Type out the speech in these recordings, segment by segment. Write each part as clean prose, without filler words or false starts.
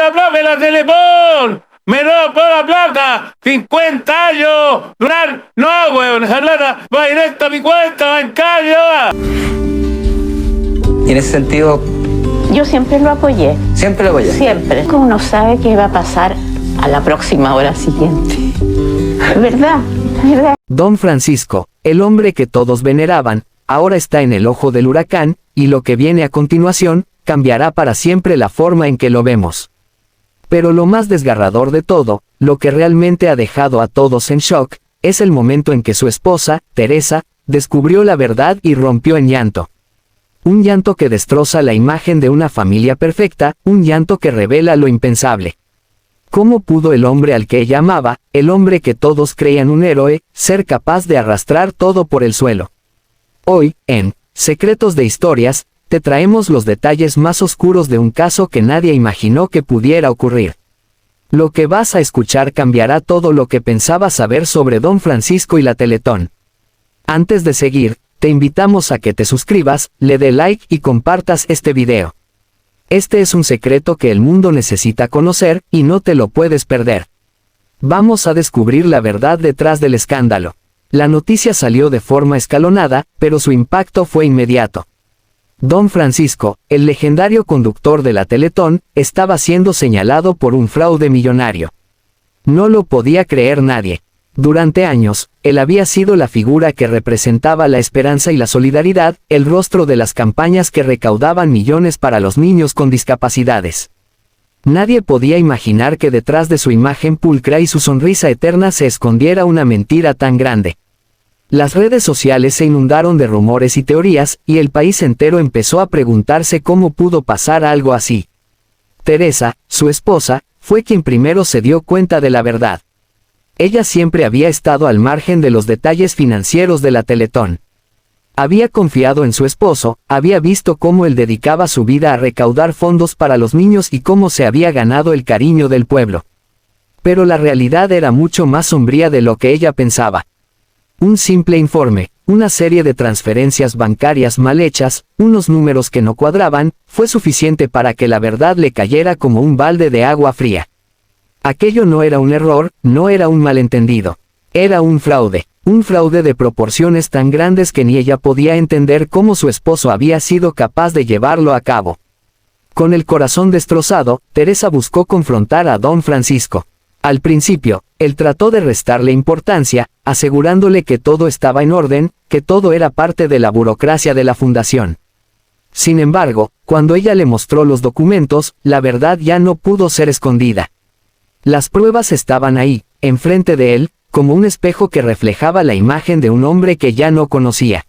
la plata de la Teletón! ¡Me robo la plata! ¡50 años! ¡Durar! ¡No, weón! ¡Esa plata va directo a mi cuenta bancaria! Y en ese sentido, Yo siempre lo apoyé, siempre lo apoyé. siempre. Uno sabe qué va a pasar a la próxima hora siguiente. ¿Verdad? ¿Verdad? Don Francisco, el hombre que todos veneraban, ahora está en el ojo del huracán, y lo que viene a continuación, cambiará para siempre la forma en que lo vemos. Pero lo más desgarrador de todo, lo que realmente ha dejado a todos en shock, es el momento en que su esposa, Teresa, descubrió la verdad y rompió en llanto. Un llanto que destroza la imagen de una familia perfecta, un llanto que revela lo impensable. ¿Cómo pudo el hombre al que ella amaba, el hombre que todos creían un héroe, ser capaz de arrastrar todo por el suelo? Hoy, en Secretos de Historias, te traemos los detalles más oscuros de un caso que nadie imaginó que pudiera ocurrir. Lo que vas a escuchar cambiará todo lo que pensabas saber sobre Don Francisco y la Teletón. Antes de seguir, te invitamos a que te suscribas, le dé like y compartas este video. Este es un secreto que el mundo necesita conocer, y no te lo puedes perder. Vamos a descubrir la verdad detrás del escándalo. La noticia salió de forma escalonada, pero su impacto fue inmediato. Don Francisco, el legendario conductor de la Teletón, estaba siendo señalado por un fraude millonario. No lo podía creer nadie. Durante años, él había sido la figura que representaba la esperanza y la solidaridad, el rostro de las campañas que recaudaban millones para los niños con discapacidades. Nadie podía imaginar que detrás de su imagen pulcra y su sonrisa eterna se escondiera una mentira tan grande. Las redes sociales se inundaron de rumores y teorías, y el país entero empezó a preguntarse cómo pudo pasar algo así. Teresa, su esposa, fue quien primero se dio cuenta de la verdad. Ella siempre había estado al margen de los detalles financieros de la Teletón. Había confiado en su esposo, había visto cómo él dedicaba su vida a recaudar fondos para los niños y cómo se había ganado el cariño del pueblo. Pero la realidad era mucho más sombría de lo que ella pensaba. Un simple informe, una serie de transferencias bancarias mal hechas, unos números que no cuadraban, fue suficiente para que la verdad le cayera como un balde de agua fría. Aquello no era un error, no era un malentendido. Era un fraude de proporciones tan grandes que ni ella podía entender cómo su esposo había sido capaz de llevarlo a cabo. Con el corazón destrozado, Teresa buscó confrontar a Don Francisco. Al principio, él trató de restarle importancia, asegurándole que todo estaba en orden, que todo era parte de la burocracia de la fundación. Sin embargo, cuando ella le mostró los documentos, la verdad ya no pudo ser escondida. Las pruebas estaban ahí, enfrente de él, como un espejo que reflejaba la imagen de un hombre que ya no conocía.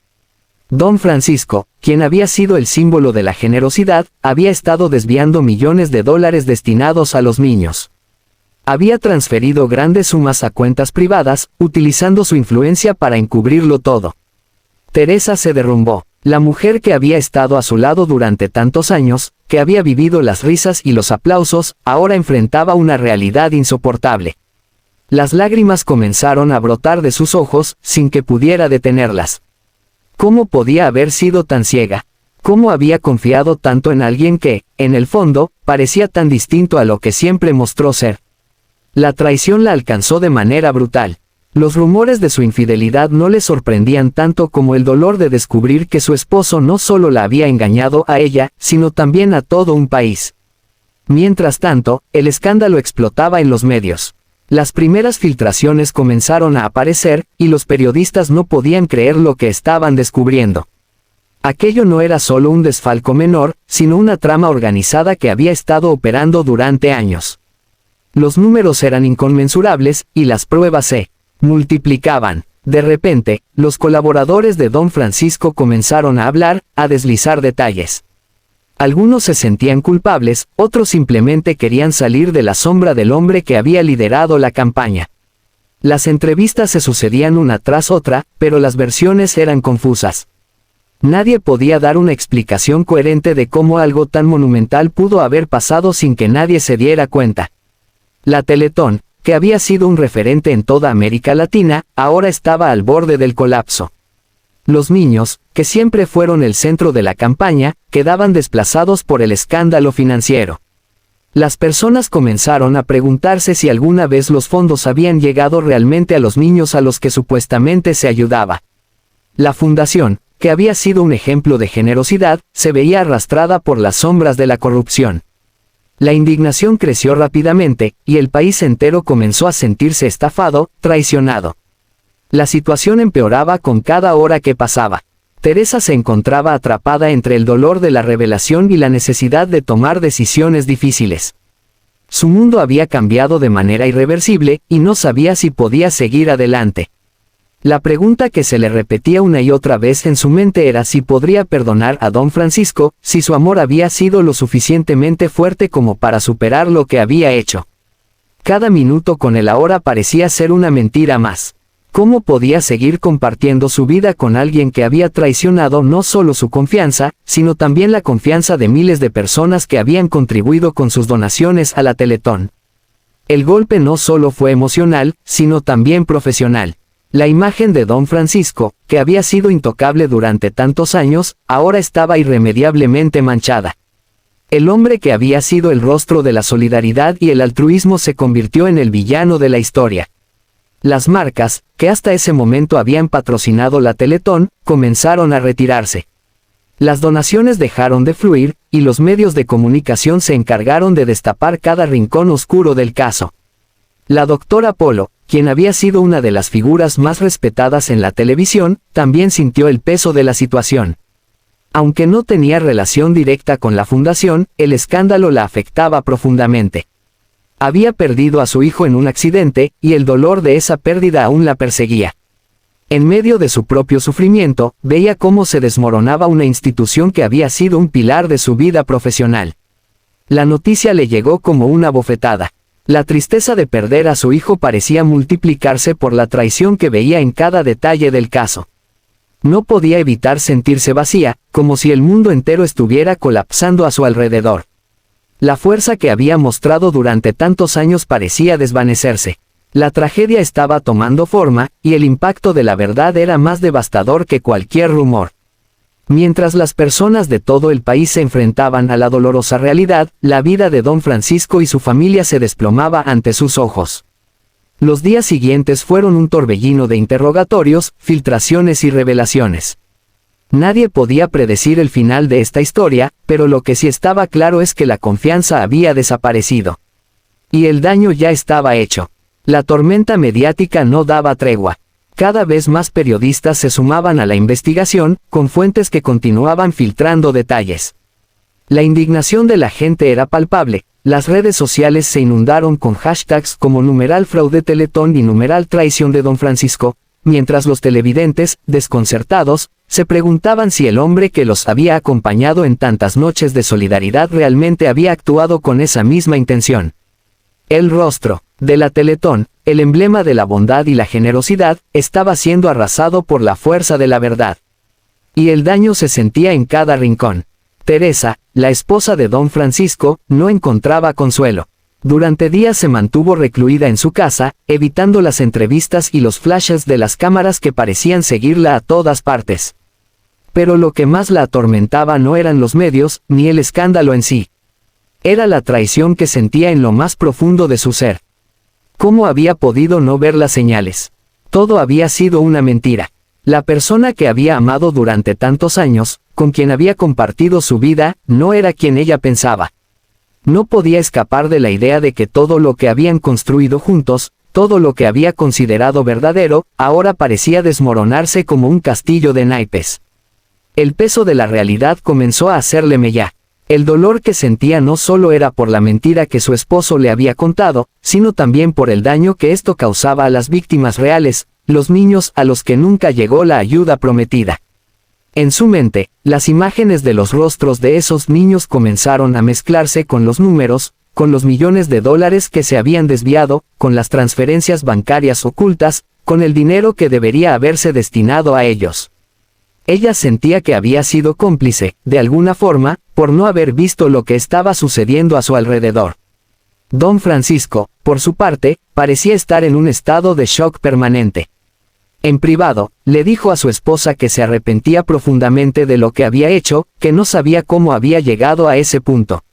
Don Francisco, quien había sido el símbolo de la generosidad, había estado desviando millones de dólares destinados a los niños. Había transferido grandes sumas a cuentas privadas, utilizando su influencia para encubrirlo todo. Teresa se derrumbó. La mujer que había estado a su lado durante tantos años, que había vivido las risas y los aplausos, ahora enfrentaba una realidad insoportable. Las lágrimas comenzaron a brotar de sus ojos, sin que pudiera detenerlas. ¿Cómo podía haber sido tan ciega? ¿Cómo había confiado tanto en alguien que, en el fondo, parecía tan distinto a lo que siempre mostró ser? La traición la alcanzó de manera brutal. Los rumores de su infidelidad no le sorprendían tanto como el dolor de descubrir que su esposo no solo la había engañado a ella, sino también a todo un país. Mientras tanto, el escándalo explotaba en los medios. Las primeras filtraciones comenzaron a aparecer, y los periodistas no podían creer lo que estaban descubriendo. Aquello no era solo un desfalco menor, sino una trama organizada que había estado operando durante años. Los números eran inconmensurables, y las pruebas se multiplicaban. De repente, los colaboradores de Don Francisco comenzaron a hablar, a deslizar detalles. Algunos se sentían culpables, otros simplemente querían salir de la sombra del hombre que había liderado la campaña. Las entrevistas se sucedían una tras otra, pero las versiones eran confusas. Nadie podía dar una explicación coherente de cómo algo tan monumental pudo haber pasado sin que nadie se diera cuenta. La Teletón, que había sido un referente en toda América Latina, ahora estaba al borde del colapso. Los niños, que siempre fueron el centro de la campaña, quedaban desplazados por el escándalo financiero. Las personas comenzaron a preguntarse si alguna vez los fondos habían llegado realmente a los niños a los que supuestamente se ayudaba. La fundación, que había sido un ejemplo de generosidad, se veía arrastrada por las sombras de la corrupción. La indignación creció rápidamente, y el país entero comenzó a sentirse estafado, traicionado. La situación empeoraba con cada hora que pasaba. Teresa se encontraba atrapada entre el dolor de la revelación y la necesidad de tomar decisiones difíciles. Su mundo había cambiado de manera irreversible, y no sabía si podía seguir adelante. La pregunta que se le repetía una y otra vez en su mente era si podría perdonar a don Francisco, si su amor había sido lo suficientemente fuerte como para superar lo que había hecho. Cada minuto con él ahora parecía ser una mentira más. ¿Cómo podía seguir compartiendo su vida con alguien que había traicionado no solo su confianza, sino también la confianza de miles de personas que habían contribuido con sus donaciones a la Teletón? El golpe no solo fue emocional, sino también profesional. La imagen de don Francisco, que había sido intocable durante tantos años, ahora estaba irremediablemente manchada. El hombre que había sido el rostro de la solidaridad y el altruismo se convirtió en el villano de la historia. Las marcas, que hasta ese momento habían patrocinado la Teletón, comenzaron a retirarse. Las donaciones dejaron de fluir, y los medios de comunicación se encargaron de destapar cada rincón oscuro del caso. La doctora Polo, quien había sido una de las figuras más respetadas en la televisión, también sintió el peso de la situación. Aunque no tenía relación directa con la fundación, el escándalo la afectaba profundamente. Había perdido a su hijo en un accidente, y el dolor de esa pérdida aún la perseguía. En medio de su propio sufrimiento, veía cómo se desmoronaba una institución que había sido un pilar de su vida profesional. La noticia le llegó como una bofetada. La tristeza de perder a su hijo parecía multiplicarse por la traición que veía en cada detalle del caso. No podía evitar sentirse vacía, como si el mundo entero estuviera colapsando a su alrededor. La fuerza que había mostrado durante tantos años parecía desvanecerse. La tragedia estaba tomando forma, y el impacto de la verdad era más devastador que cualquier rumor. Mientras las personas de todo el país se enfrentaban a la dolorosa realidad, la vida de don Francisco y su familia se desplomaba ante sus ojos. Los días siguientes fueron un torbellino de interrogatorios, filtraciones y revelaciones. Nadie podía predecir el final de esta historia, pero lo que sí estaba claro es que la confianza había desaparecido. Y el daño ya estaba hecho. La tormenta mediática no daba tregua. Cada vez más periodistas se sumaban a la investigación, con fuentes que continuaban filtrando detalles. La indignación de la gente era palpable. Las redes sociales se inundaron con hashtags como #fraude Teletón y #traición de don Francisco, mientras los televidentes, desconcertados, se preguntaban si el hombre que los había acompañado en tantas noches de solidaridad realmente había actuado con esa misma intención. El rostro de la Teletón, el emblema de la bondad y la generosidad, estaba siendo arrasado por la fuerza de la verdad. Y el daño se sentía en cada rincón. Teresa, la esposa de don Francisco, no encontraba consuelo. Durante días se mantuvo recluida en su casa, evitando las entrevistas y los flashes de las cámaras que parecían seguirla a todas partes. Pero lo que más la atormentaba no eran los medios, ni el escándalo en sí. Era la traición que sentía en lo más profundo de su ser. ¿Cómo había podido no ver las señales? Todo había sido una mentira. La persona que había amado durante tantos años, con quien había compartido su vida, no era quien ella pensaba. No podía escapar de la idea de que todo lo que habían construido juntos, todo lo que había considerado verdadero, ahora parecía desmoronarse como un castillo de naipes. El peso de la realidad comenzó a hacerle mella. El dolor que sentía no solo era por la mentira que su esposo le había contado, sino también por el daño que esto causaba a las víctimas reales, los niños a los que nunca llegó la ayuda prometida. En su mente, las imágenes de los rostros de esos niños comenzaron a mezclarse con los números, con los millones de dólares que se habían desviado, con las transferencias bancarias ocultas, con el dinero que debería haberse destinado a ellos. Ella sentía que había sido cómplice, de alguna forma, por no haber visto lo que estaba sucediendo a su alrededor. Don Francisco, por su parte, parecía estar en un estado de shock permanente. En privado, le dijo a su esposa que se arrepentía profundamente de lo que había hecho, que no sabía cómo había llegado a ese punto.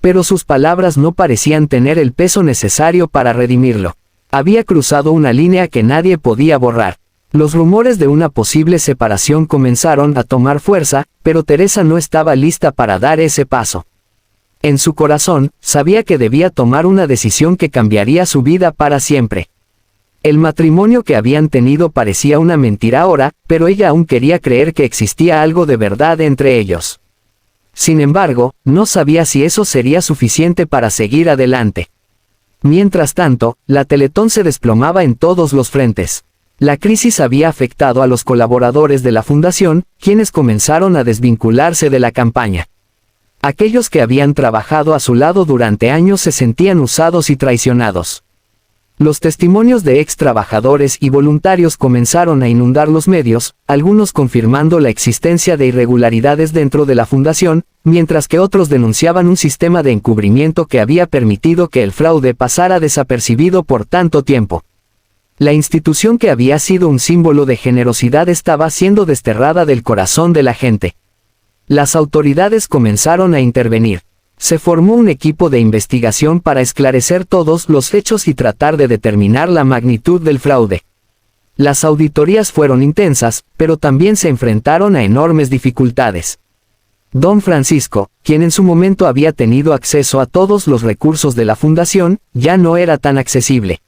Pero sus palabras no parecían tener el peso necesario para redimirlo. Había cruzado una línea que nadie podía borrar. Los rumores de una posible separación comenzaron a tomar fuerza, pero Teresa no estaba lista para dar ese paso. En su corazón, sabía que debía tomar una decisión que cambiaría su vida para siempre. El matrimonio que habían tenido parecía una mentira ahora, pero ella aún quería creer que existía algo de verdad entre ellos. Sin embargo, no sabía si eso sería suficiente para seguir adelante. Mientras tanto, la Teletón se desplomaba en todos los frentes. La crisis había afectado a los colaboradores de la fundación, quienes comenzaron a desvincularse de la campaña. Aquellos que habían trabajado a su lado durante años se sentían usados y traicionados. Los testimonios de ex trabajadores y voluntarios comenzaron a inundar los medios, algunos confirmando la existencia de irregularidades dentro de la fundación, mientras que otros denunciaban un sistema de encubrimiento que había permitido que el fraude pasara desapercibido por tanto tiempo. La institución que había sido un símbolo de generosidad estaba siendo desterrada del corazón de la gente. Las autoridades comenzaron a intervenir. Se formó un equipo de investigación para esclarecer todos los hechos y tratar de determinar la magnitud del fraude. Las auditorías fueron intensas, pero también se enfrentaron a enormes dificultades. Don Francisco, quien en su momento había tenido acceso a todos los recursos de la fundación, ya no era tan accesible.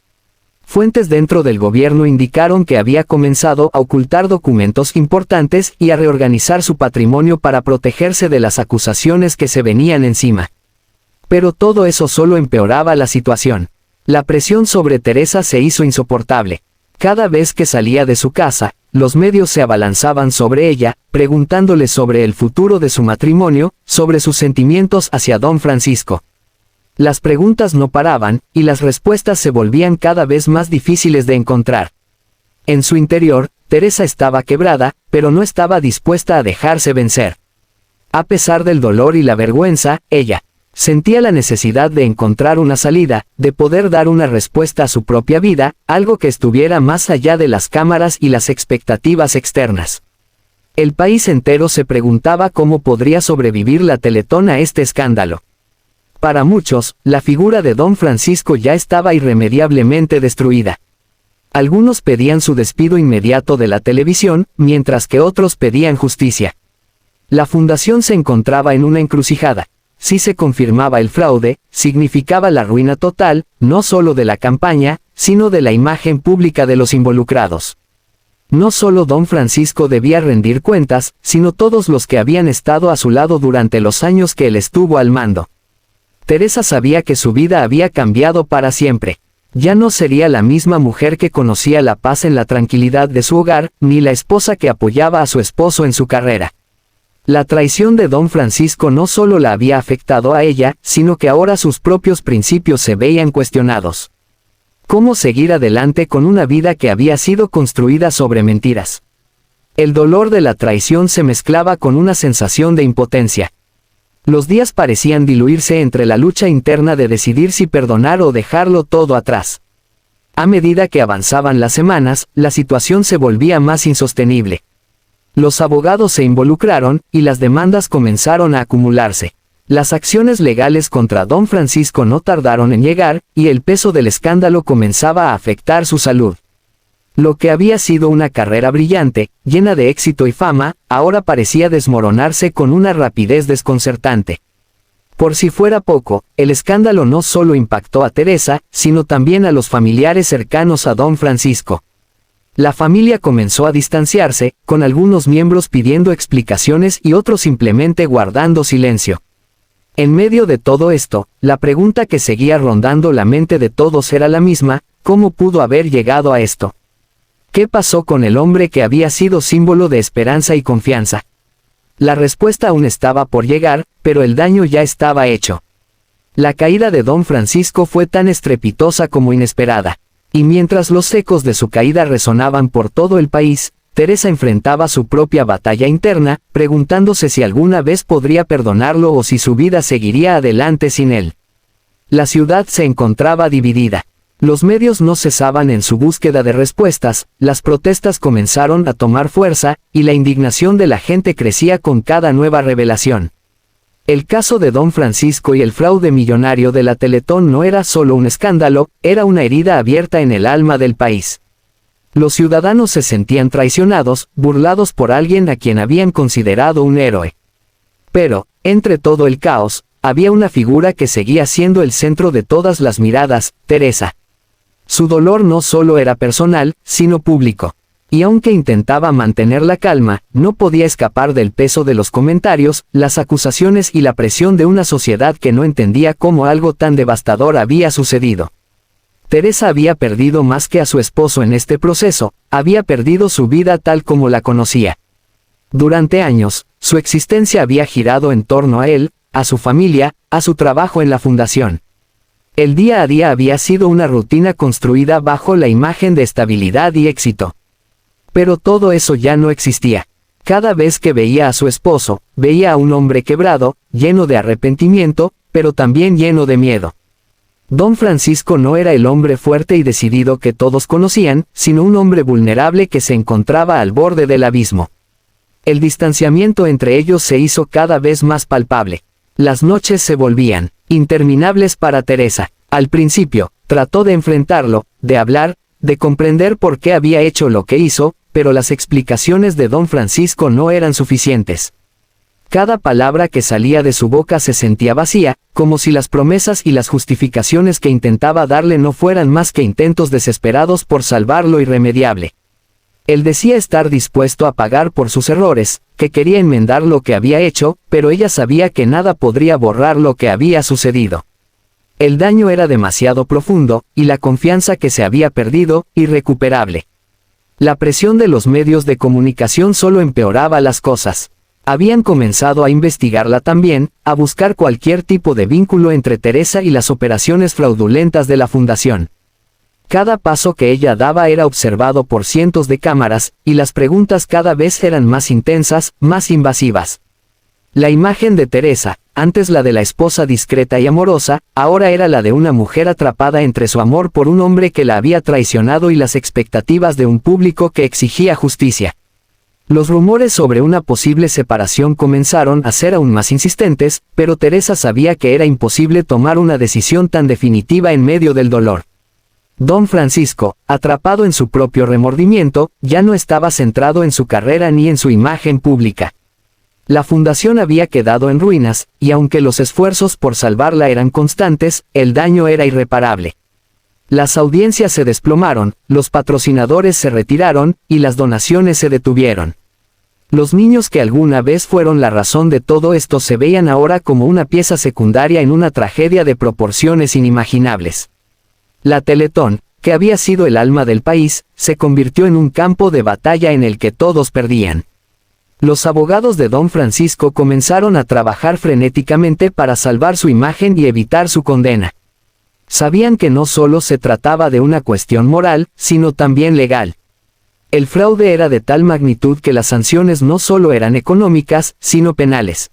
Fuentes dentro del gobierno indicaron que había comenzado a ocultar documentos importantes y a reorganizar su patrimonio para protegerse de las acusaciones que se venían encima. Pero todo eso solo empeoraba la situación. La presión sobre Teresa se hizo insoportable. Cada vez que salía de su casa, los medios se abalanzaban sobre ella, preguntándole sobre el futuro de su matrimonio, sobre sus sentimientos hacia Don Francisco. Las preguntas no paraban, y las respuestas se volvían cada vez más difíciles de encontrar. En su interior, Teresa estaba quebrada, pero no estaba dispuesta a dejarse vencer. A pesar del dolor y la vergüenza, ella sentía la necesidad de encontrar una salida, de poder dar una respuesta a su propia vida, algo que estuviera más allá de las cámaras y las expectativas externas. El país entero se preguntaba cómo podría sobrevivir la Teletón a este escándalo. Para muchos, la figura de Don Francisco ya estaba irremediablemente destruida. Algunos pedían su despido inmediato de la televisión, mientras que otros pedían justicia. La fundación se encontraba en una encrucijada. Si se confirmaba el fraude, significaba la ruina total, no solo de la campaña, sino de la imagen pública de los involucrados. No solo Don Francisco debía rendir cuentas, sino todos los que habían estado a su lado durante los años que él estuvo al mando. Teresa sabía que su vida había cambiado para siempre. Ya no sería la misma mujer que conocía la paz en la tranquilidad de su hogar, ni la esposa que apoyaba a su esposo en su carrera. La traición de Don Francisco no solo la había afectado a ella, sino que ahora sus propios principios se veían cuestionados. ¿Cómo seguir adelante con una vida que había sido construida sobre mentiras? El dolor de la traición se mezclaba con una sensación de impotencia. Los días parecían diluirse entre la lucha interna de decidir si perdonar o dejarlo todo atrás. A medida que avanzaban las semanas, la situación se volvía más insostenible. Los abogados se involucraron, y las demandas comenzaron a acumularse. Las acciones legales contra Don Francisco no tardaron en llegar, y el peso del escándalo comenzaba a afectar su salud. Lo que había sido una carrera brillante, llena de éxito y fama, ahora parecía desmoronarse con una rapidez desconcertante. Por si fuera poco, el escándalo no solo impactó a Teresa, sino también a los familiares cercanos a Don Francisco. La familia comenzó a distanciarse, con algunos miembros pidiendo explicaciones y otros simplemente guardando silencio. En medio de todo esto, la pregunta que seguía rondando la mente de todos era la misma: ¿cómo pudo haber llegado a esto? ¿Qué pasó con el hombre que había sido símbolo de esperanza y confianza? La respuesta aún estaba por llegar, pero el daño ya estaba hecho. La caída de Don Francisco fue tan estrepitosa como inesperada. Y mientras los ecos de su caída resonaban por todo el país, Teresa enfrentaba su propia batalla interna, preguntándose si alguna vez podría perdonarlo o si su vida seguiría adelante sin él. La ciudad se encontraba dividida. Los medios no cesaban en su búsqueda de respuestas, las protestas comenzaron a tomar fuerza, y la indignación de la gente crecía con cada nueva revelación. El caso de Don Francisco y el fraude millonario de la Teletón no era solo un escándalo, era una herida abierta en el alma del país. Los ciudadanos se sentían traicionados, burlados por alguien a quien habían considerado un héroe. Pero, entre todo el caos, había una figura que seguía siendo el centro de todas las miradas: Teresa. Su dolor no solo era personal, sino público. Y aunque intentaba mantener la calma, no podía escapar del peso de los comentarios, las acusaciones y la presión de una sociedad que no entendía cómo algo tan devastador había sucedido. Teresa había perdido más que a su esposo en este proceso, había perdido su vida tal como la conocía. Durante años, su existencia había girado en torno a él, a su familia, a su trabajo en la fundación. El día a día había sido una rutina construida bajo la imagen de estabilidad y éxito. Pero todo eso ya no existía. Cada vez que veía a su esposo, veía a un hombre quebrado, lleno de arrepentimiento, pero también lleno de miedo. Don Francisco no era el hombre fuerte y decidido que todos conocían, sino un hombre vulnerable que se encontraba al borde del abismo. El distanciamiento entre ellos se hizo cada vez más palpable. Las noches se volvían interminables para Teresa. Al principio, trató de enfrentarlo, de hablar, de comprender por qué había hecho lo que hizo, pero las explicaciones de Don Francisco no eran suficientes. Cada palabra que salía de su boca se sentía vacía, como si las promesas y las justificaciones que intentaba darle no fueran más que intentos desesperados por salvar lo irremediable. Él decía estar dispuesto a pagar por sus errores, que quería enmendar lo que había hecho, pero ella sabía que nada podría borrar lo que había sucedido. El daño era demasiado profundo, y la confianza que se había perdido, irrecuperable. La presión de los medios de comunicación solo empeoraba las cosas. Habían comenzado a investigarla también, a buscar cualquier tipo de vínculo entre Teresa y las operaciones fraudulentas de la fundación. Cada paso que ella daba era observado por cientos de cámaras, y las preguntas cada vez eran más intensas, más invasivas. La imagen de Teresa, antes la de la esposa discreta y amorosa, ahora era la de una mujer atrapada entre su amor por un hombre que la había traicionado y las expectativas de un público que exigía justicia. Los rumores sobre una posible separación comenzaron a ser aún más insistentes, pero Teresa sabía que era imposible tomar una decisión tan definitiva en medio del dolor. Don Francisco, atrapado en su propio remordimiento, ya no estaba centrado en su carrera ni en su imagen pública. La fundación había quedado en ruinas, y aunque los esfuerzos por salvarla eran constantes, el daño era irreparable. Las audiencias se desplomaron, los patrocinadores se retiraron, y las donaciones se detuvieron. Los niños que alguna vez fueron la razón de todo esto se veían ahora como una pieza secundaria en una tragedia de proporciones inimaginables. La Teletón, que había sido el alma del país, se convirtió en un campo de batalla en el que todos perdían. Los abogados de Don Francisco comenzaron a trabajar frenéticamente para salvar su imagen y evitar su condena. Sabían que no solo se trataba de una cuestión moral, sino también legal. El fraude era de tal magnitud que las sanciones no solo eran económicas, sino penales.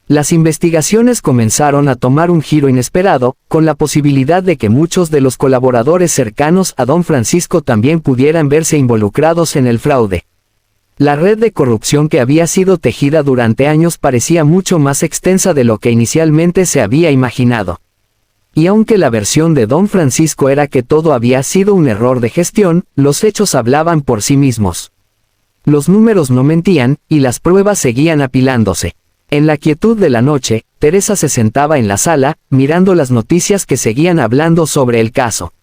Las investigaciones comenzaron a tomar un giro inesperado, con la posibilidad de que muchos de los colaboradores cercanos a Don Francisco también pudieran verse involucrados en el fraude. La red de corrupción que había sido tejida durante años parecía mucho más extensa de lo que inicialmente se había imaginado. Y aunque la versión de Don Francisco era que todo había sido un error de gestión, los hechos hablaban por sí mismos. Los números no mentían, y las pruebas seguían apilándose. En la quietud de la noche, Teresa se sentaba en la sala, mirando las noticias que seguían hablando sobre el caso.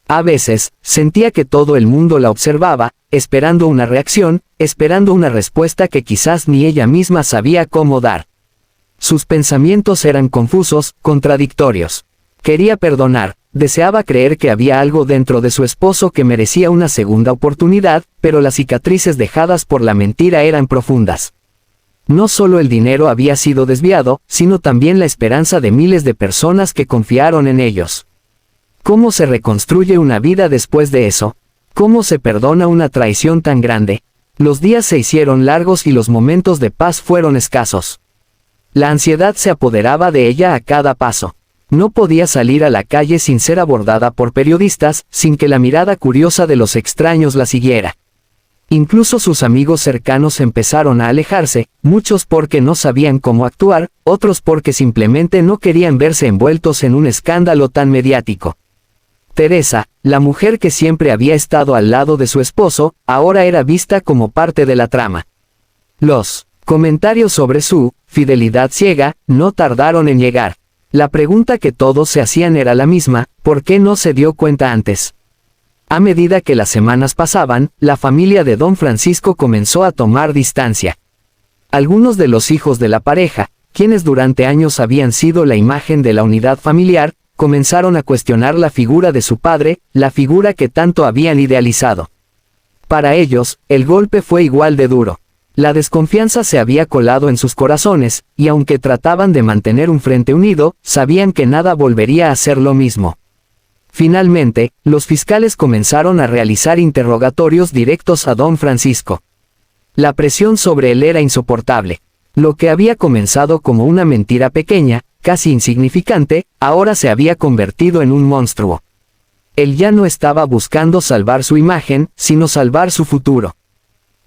A veces, sentía que todo el mundo la observaba, esperando una reacción, esperando una respuesta que quizás ni ella misma sabía cómo dar. Sus pensamientos eran confusos, contradictorios. Quería perdonar, deseaba creer que había algo dentro de su esposo que merecía una segunda oportunidad, pero las cicatrices dejadas por la mentira eran profundas. No solo el dinero había sido desviado, sino también la esperanza de miles de personas que confiaron en ellos. ¿Cómo se reconstruye una vida después de eso? ¿Cómo se perdona una traición tan grande? Los días se hicieron largos y los momentos de paz fueron escasos. La ansiedad se apoderaba de ella a cada paso. No podía salir a la calle sin ser abordada por periodistas, sin que la mirada curiosa de los extraños la siguiera. Incluso sus amigos cercanos empezaron a alejarse, muchos porque no sabían cómo actuar, otros porque simplemente no querían verse envueltos en un escándalo tan mediático. Teresa, la mujer que siempre había estado al lado de su esposo, ahora era vista como parte de la trama. Los comentarios sobre su fidelidad ciega no tardaron en llegar. La pregunta que todos se hacían era la misma: ¿por qué no se dio cuenta antes? A medida que las semanas pasaban, la familia de don Francisco comenzó a tomar distancia. Algunos de los hijos de la pareja, quienes durante años habían sido la imagen de la unidad familiar, comenzaron a cuestionar la figura de su padre, la figura que tanto habían idealizado. Para ellos, el golpe fue igual de duro. La desconfianza se había colado en sus corazones, y aunque trataban de mantener un frente unido, sabían que nada volvería a ser lo mismo. Finalmente, los fiscales comenzaron a realizar interrogatorios directos a don Francisco. La presión sobre él era insoportable. Lo que había comenzado como una mentira pequeña, casi insignificante, ahora se había convertido en un monstruo. Él ya no estaba buscando salvar su imagen, sino salvar su futuro.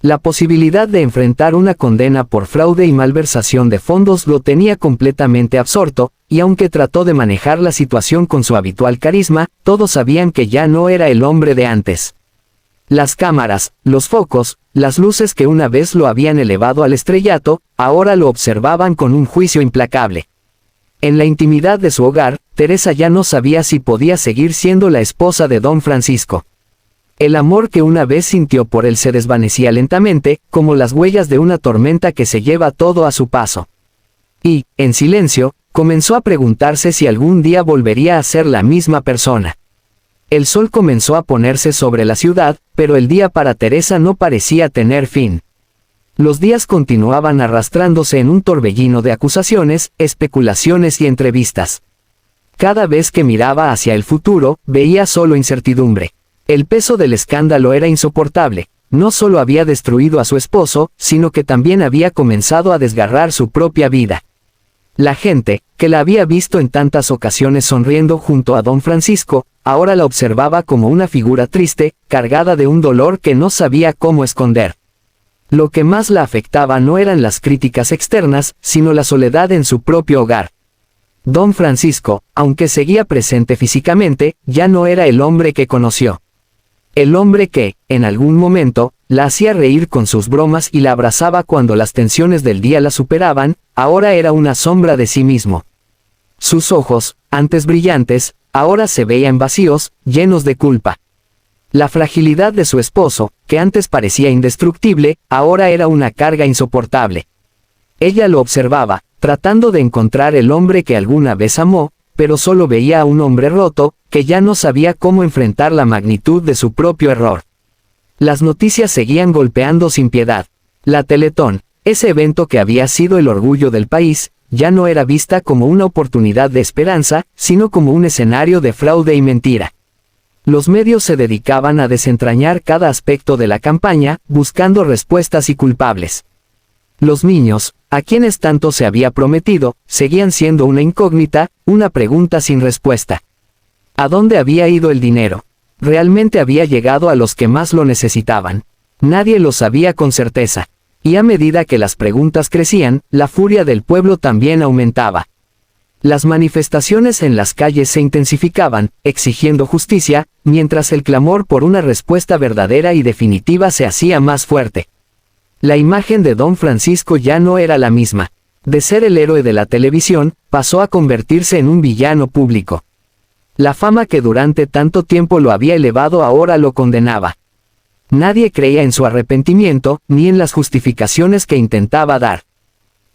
La posibilidad de enfrentar una condena por fraude y malversación de fondos lo tenía completamente absorto, y aunque trató de manejar la situación con su habitual carisma, todos sabían que ya no era el hombre de antes. Las cámaras, los focos, las luces que una vez lo habían elevado al estrellato, ahora lo observaban con un juicio implacable. En la intimidad de su hogar, Teresa ya no sabía si podía seguir siendo la esposa de don Francisco. El amor que una vez sintió por él se desvanecía lentamente, como las huellas de una tormenta que se lleva todo a su paso. Y, en silencio, comenzó a preguntarse si algún día volvería a ser la misma persona. El sol comenzó a ponerse sobre la ciudad, pero el día para Teresa no parecía tener fin. Los días continuaban arrastrándose en un torbellino de acusaciones, especulaciones y entrevistas. Cada vez que miraba hacia el futuro, veía solo incertidumbre. El peso del escándalo era insoportable. No solo había destruido a su esposo, sino que también había comenzado a desgarrar su propia vida. La gente, que la había visto en tantas ocasiones sonriendo junto a don Francisco, ahora la observaba como una figura triste, cargada de un dolor que no sabía cómo esconder. Lo que más la afectaba no eran las críticas externas, sino la soledad en su propio hogar. Don Francisco, aunque seguía presente físicamente, ya no era el hombre que conoció. El hombre que, en algún momento, la hacía reír con sus bromas y la abrazaba cuando las tensiones del día la superaban, ahora era una sombra de sí mismo. Sus ojos, antes brillantes, ahora se veían vacíos, llenos de culpa. La fragilidad de su esposo, que antes parecía indestructible, ahora era una carga insoportable. Ella lo observaba, tratando de encontrar el hombre que alguna vez amó, pero solo veía a un hombre roto, que ya no sabía cómo enfrentar la magnitud de su propio error. Las noticias seguían golpeando sin piedad. La Teletón, ese evento que había sido el orgullo del país, ya no era vista como una oportunidad de esperanza, sino como un escenario de fraude y mentira. Los medios se dedicaban a desentrañar cada aspecto de la campaña, buscando respuestas y culpables. Los niños, a quienes tanto se había prometido, seguían siendo una incógnita, una pregunta sin respuesta. ¿A dónde había ido el dinero? ¿Realmente había llegado a los que más lo necesitaban? Nadie lo sabía con certeza. Y a medida que las preguntas crecían, la furia del pueblo también aumentaba. Las manifestaciones en las calles se intensificaban, exigiendo justicia, mientras el clamor por una respuesta verdadera y definitiva se hacía más fuerte. La imagen de don Francisco ya no era la misma. De ser el héroe de la televisión, pasó a convertirse en un villano público. La fama que durante tanto tiempo lo había elevado ahora lo condenaba. Nadie creía en su arrepentimiento, ni en las justificaciones que intentaba dar.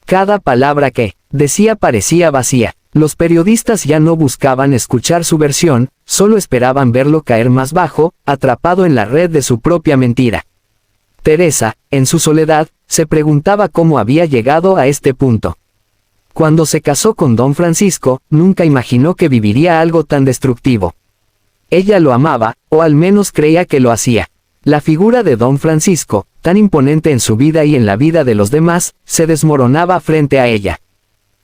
Cada palabra que decía parecía vacía. Los periodistas ya no buscaban escuchar su versión, solo esperaban verlo caer más bajo, atrapado en la red de su propia mentira. Teresa, en su soledad, se preguntaba cómo había llegado a este punto. Cuando se casó con don Francisco, nunca imaginó que viviría algo tan destructivo. Ella lo amaba, o al menos creía que lo hacía. La figura de don Francisco, tan imponente en su vida y en la vida de los demás, se desmoronaba frente a ella.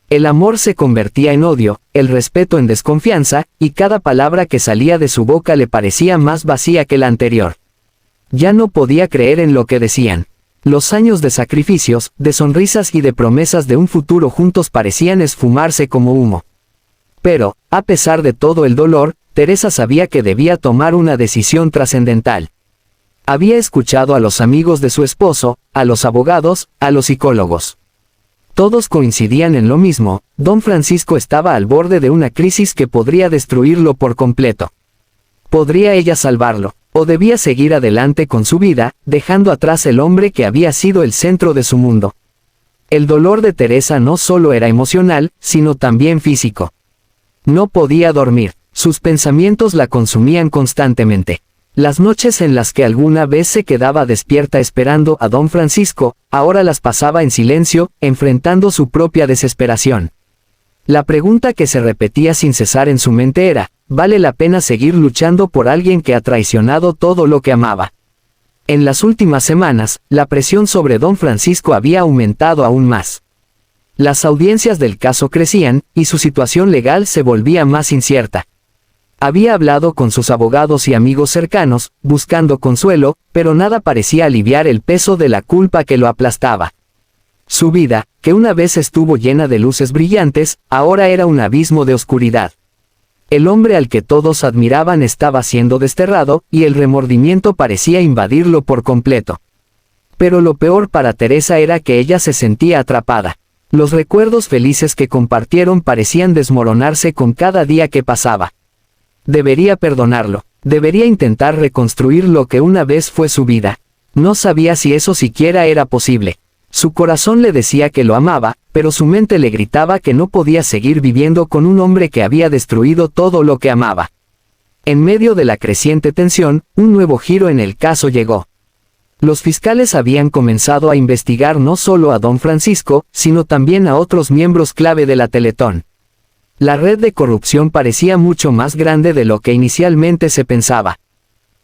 El amor se convertía en odio, el respeto en desconfianza, y cada palabra que salía de su boca le parecía más vacía que la anterior. Ya no podía creer en lo que decían. Los años de sacrificios, de sonrisas y de promesas de un futuro juntos parecían esfumarse como humo. Pero, a pesar de todo el dolor, Teresa sabía que debía tomar una decisión trascendental. Había escuchado a los amigos de su esposo, a los abogados, a los psicólogos. Todos coincidían en lo mismo: don Francisco estaba al borde de una crisis que podría destruirlo por completo. ¿Podría ella salvarlo? ¿O debía seguir adelante con su vida, dejando atrás el hombre que había sido el centro de su mundo? El dolor de Teresa no solo era emocional, sino también físico. No podía dormir, sus pensamientos la consumían constantemente. Las noches en las que alguna vez se quedaba despierta esperando a don Francisco, ahora las pasaba en silencio, enfrentando su propia desesperación. La pregunta que se repetía sin cesar en su mente era: ¿vale la pena seguir luchando por alguien que ha traicionado todo lo que amaba? En las últimas semanas, la presión sobre don Francisco había aumentado aún más. Las audiencias del caso crecían, y su situación legal se volvía más incierta. Había hablado con sus abogados y amigos cercanos, buscando consuelo, pero nada parecía aliviar el peso de la culpa que lo aplastaba. Su vida, que una vez estuvo llena de luces brillantes, ahora era un abismo de oscuridad. El hombre al que todos admiraban estaba siendo desterrado, y el remordimiento parecía invadirlo por completo. Pero lo peor para Teresa era que ella se sentía atrapada. Los recuerdos felices que compartieron parecían desmoronarse con cada día que pasaba. Debería perdonarlo, debería intentar reconstruir lo que una vez fue su vida. No sabía si eso siquiera era posible. Su corazón le decía que lo amaba, pero su mente le gritaba que no podía seguir viviendo con un hombre que había destruido todo lo que amaba. En medio de la creciente tensión, un nuevo giro en el caso llegó. Los fiscales habían comenzado a investigar no solo a don Francisco, sino también a otros miembros clave de la Teletón. La red de corrupción parecía mucho más grande de lo que inicialmente se pensaba.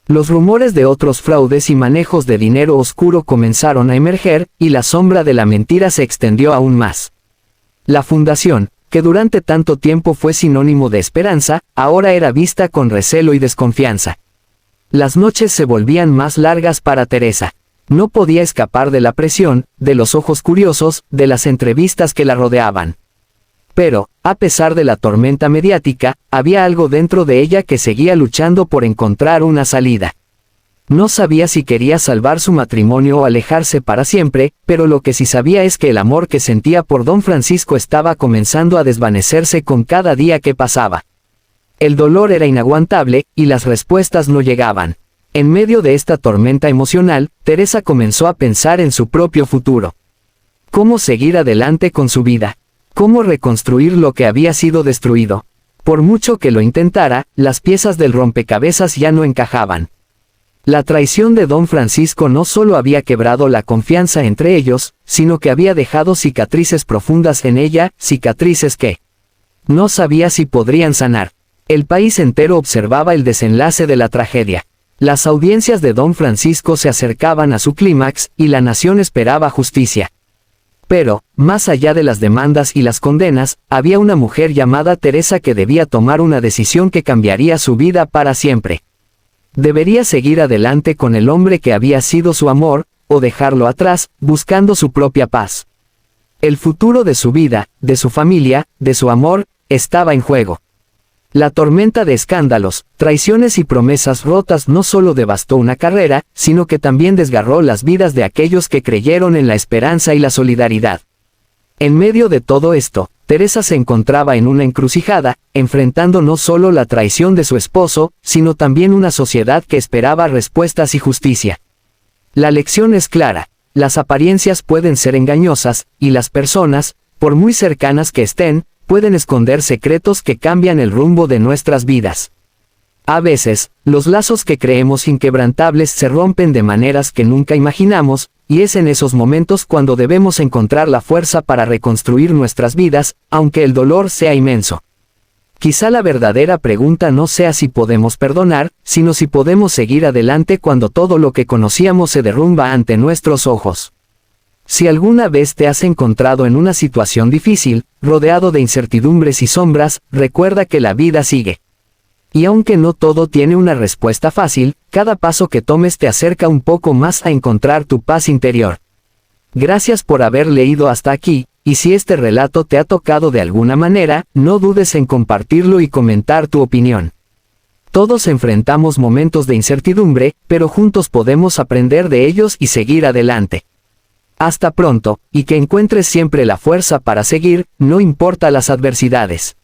Los rumores de otros fraudes y manejos de dinero oscuro comenzaron a emerger, y la sombra de la mentira se extendió aún más. La fundación, que durante tanto tiempo fue sinónimo de esperanza, ahora era vista con recelo y desconfianza. Las noches se volvían más largas para Teresa. No podía escapar de la presión, de los ojos curiosos, de las entrevistas que la rodeaban. Pero, a pesar de la tormenta mediática, había algo dentro de ella que seguía luchando por encontrar una salida. No sabía si quería salvar su matrimonio o alejarse para siempre, pero lo que sí sabía es que el amor que sentía por don Francisco estaba comenzando a desvanecerse con cada día que pasaba. El dolor era inaguantable, y las respuestas no llegaban. En medio de esta tormenta emocional, Teresa comenzó a pensar en su propio futuro. ¿Cómo seguir adelante con su vida? ¿Cómo reconstruir lo que había sido destruido? Por mucho que lo intentara, las piezas del rompecabezas ya no encajaban. La traición de don Francisco no solo había quebrado la confianza entre ellos, sino que había dejado cicatrices profundas en ella, cicatrices que no sabía si podrían sanar. El país entero observaba el desenlace de la tragedia. Las audiencias de don Francisco se acercaban a su clímax, y la nación esperaba justicia. Pero, más allá de las demandas y las condenas, había una mujer llamada Teresa que debía tomar una decisión que cambiaría su vida para siempre. Debería seguir adelante con el hombre que había sido su amor, o dejarlo atrás, buscando su propia paz. El futuro de su vida, de su familia, de su amor, estaba en juego. La tormenta de escándalos, traiciones y promesas rotas no solo devastó una carrera, sino que también desgarró las vidas de aquellos que creyeron en la esperanza y la solidaridad. En medio de todo esto, Teresa se encontraba en una encrucijada, enfrentando no solo la traición de su esposo, sino también una sociedad que esperaba respuestas y justicia. La lección es clara: las apariencias pueden ser engañosas, y las personas, por muy cercanas que estén, pueden esconder secretos que cambian el rumbo de nuestras vidas. A veces, los lazos que creemos inquebrantables se rompen de maneras que nunca imaginamos, y es en esos momentos cuando debemos encontrar la fuerza para reconstruir nuestras vidas, aunque el dolor sea inmenso. Quizá la verdadera pregunta no sea si podemos perdonar, sino si podemos seguir adelante cuando todo lo que conocíamos se derrumba ante nuestros ojos. Si alguna vez te has encontrado en una situación difícil, rodeado de incertidumbres y sombras, recuerda que la vida sigue. Y aunque no todo tiene una respuesta fácil, cada paso que tomes te acerca un poco más a encontrar tu paz interior. Gracias por haber leído hasta aquí, y si este relato te ha tocado de alguna manera, no dudes en compartirlo y comentar tu opinión. Todos enfrentamos momentos de incertidumbre, pero juntos podemos aprender de ellos y seguir adelante. Hasta pronto, y que encuentres siempre la fuerza para seguir, no importa las adversidades.